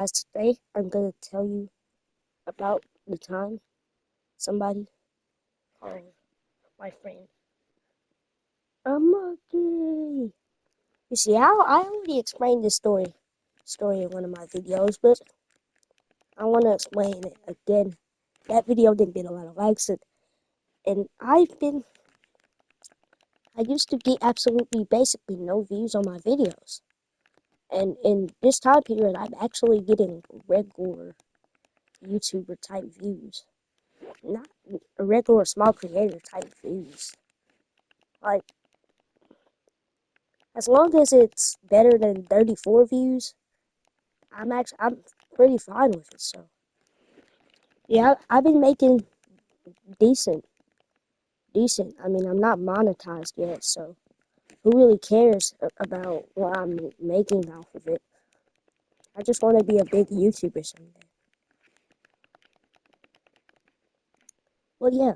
As today, I'm gonna tell you about the time somebody called my friend a monkey. You see, I already explained this story in one of my videos, but I want to explain it again. That video didn't get a lot of likes, and I used to get absolutely basically no views on my videos, and in this time period, I'm actually getting regular YouTuber type views, not a regular small creator type views. Like, as long as it's better than 34 views, I'm pretty fine with it. So yeah, I've been making decent, decent. I mean, I'm not monetized yet, so who really cares about what I'm making off of it? I just want to be a big YouTuber someday. Well, yeah,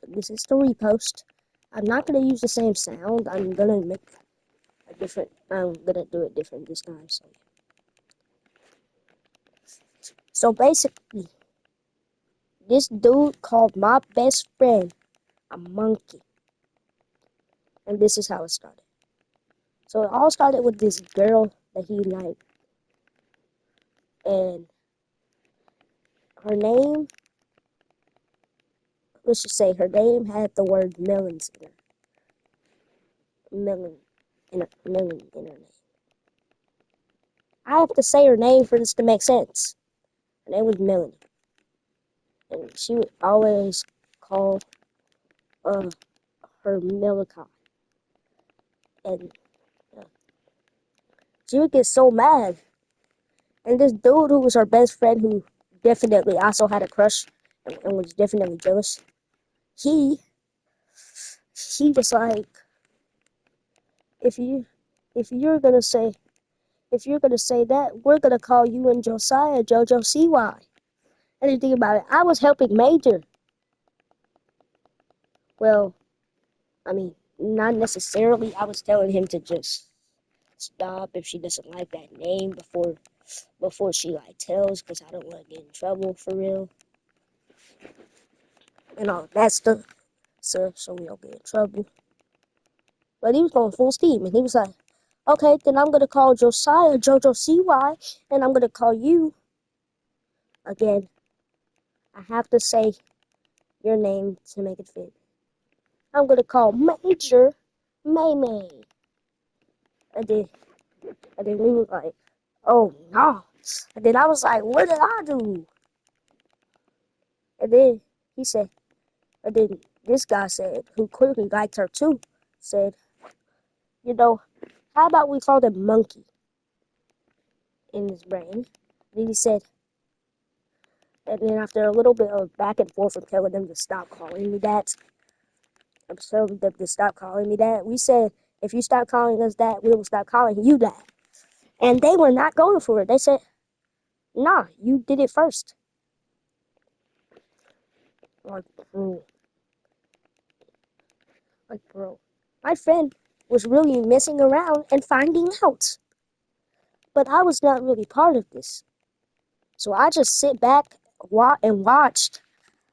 this is the repost. I'm not gonna use the same sound. I'm gonna do it different this time. So basically, this dude called my best friend a monkey. And this is how it started. So it all started with this girl that he liked. And her name, let's just say her name had the word melons in her. Melon in her name. I have to say her name for this to make sense. Her name was Melanie. And she would always call uh, her Milica. And uh, she would get so mad. And this dude who was her best friend, who definitely also had a crush and was definitely jealous, he he was like, if you if you're gonna say that, we're gonna call you and Josiah JoJo CY. And you think about it, I was helping Major. Well, I mean, not necessarily. I was telling him to just stop if she doesn't like that name before she like tells, because I don't want to get in trouble for real and all that stuff. So we don't get in trouble. But he was going full steam, and he was like, okay, then I'm gonna call Josiah JoJo CY, and I'm gonna call you again. I have to say your name to make it fit. I'm gonna call Major May May. And then, and then we were like, oh no. And then I was like, what did I do? And then he said, and then this guy said, who clearly liked her too, said, you know, how about we call him Monkey in his brain? Then he said, and then after a little bit of back and forth of telling them to stop calling me that, I'm telling them to stop calling me that, we said, if you stop calling us that, we will stop calling you that. And they were not going for it. They said, nah, you did it first. Like, bro. Like, bro. My friend was really messing around and finding out. But I was not really part of this. So I just sit back and watched.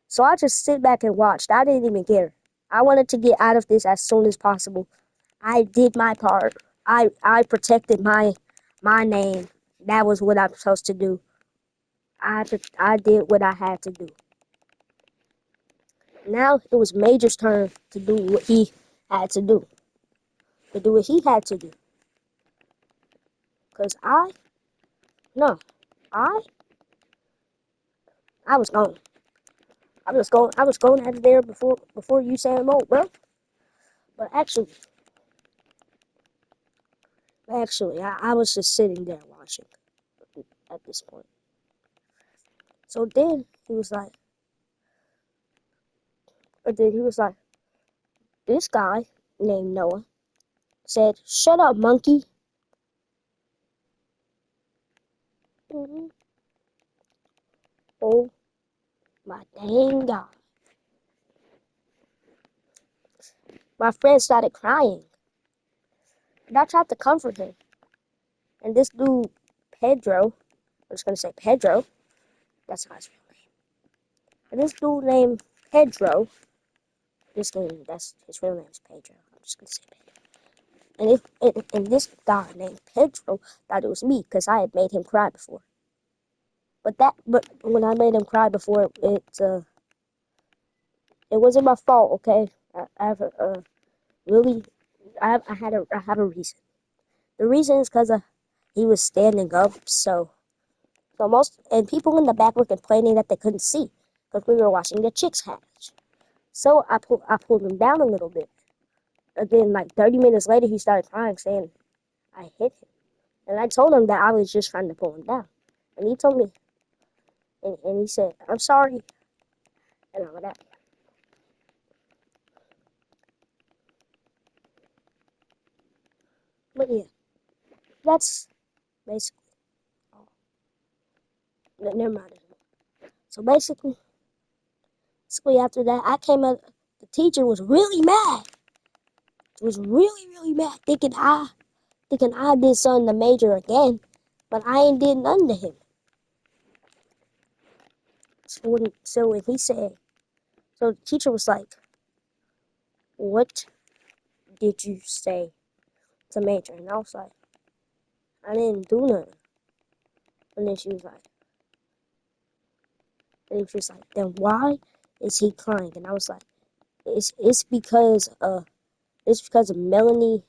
So I just sit back and watched. I didn't even care. I wanted to get out of this as soon as possible. I did my part. I protected my name. That was what I'm supposed to do. I did what I had to do. Now it was Major's turn to do what he had to do. To do what he had to do. Cause no, I I was gone. I was going out of there before you said no, bro. But actually, I was just sitting there watching at this point. So then he was like, this guy named Noah said, "Shut up, monkey." Mhm. Oh my dang god! My friend started crying, and I tried to comfort him. And this dude, Pedro, just gonna say Pedro. That's not his real name. And this dude named Pedro, that's his real name is Pedro. I'm just gonna say Pedro. And this guy named Pedro thought it was me because I had made him cry before. But when I made him cry before, it wasn't my fault. Okay, I have really I have a reason. The reason is because he was standing up, so most and people in the back were complaining that they couldn't see because we were watching the chicks hatch. So I pulled him down a little bit. And then like 30 minutes later, he started crying, saying I hit him, and I told him that I was just trying to pull him down, and he told me, and he said I'm sorry, and all of that. But yeah, that's basically all. Never mind. So basically after that, I came up. The teacher was really mad. She was really mad, thinking I did something to Major again, but I ain't did nothing to him. So when he said, so the teacher was like, "What did you say to Major?" And I was like, "I didn't do nothing." And then she was like, "Then why is he crying?" And I was like, "It's because of Melanie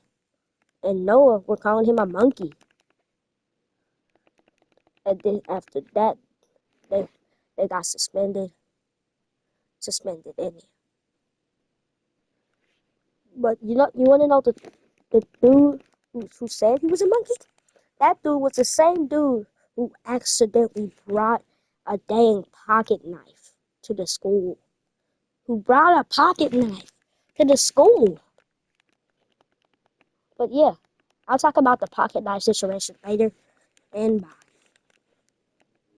and Noah were calling him a monkey." And then after that, they they got suspended in it. But you want to know the dude who said he was a monkey? That dude was the same dude who accidentally brought a dang pocket knife to the school. Who brought a pocket knife to the school. But yeah, I'll talk about the pocket knife situation later, and bye.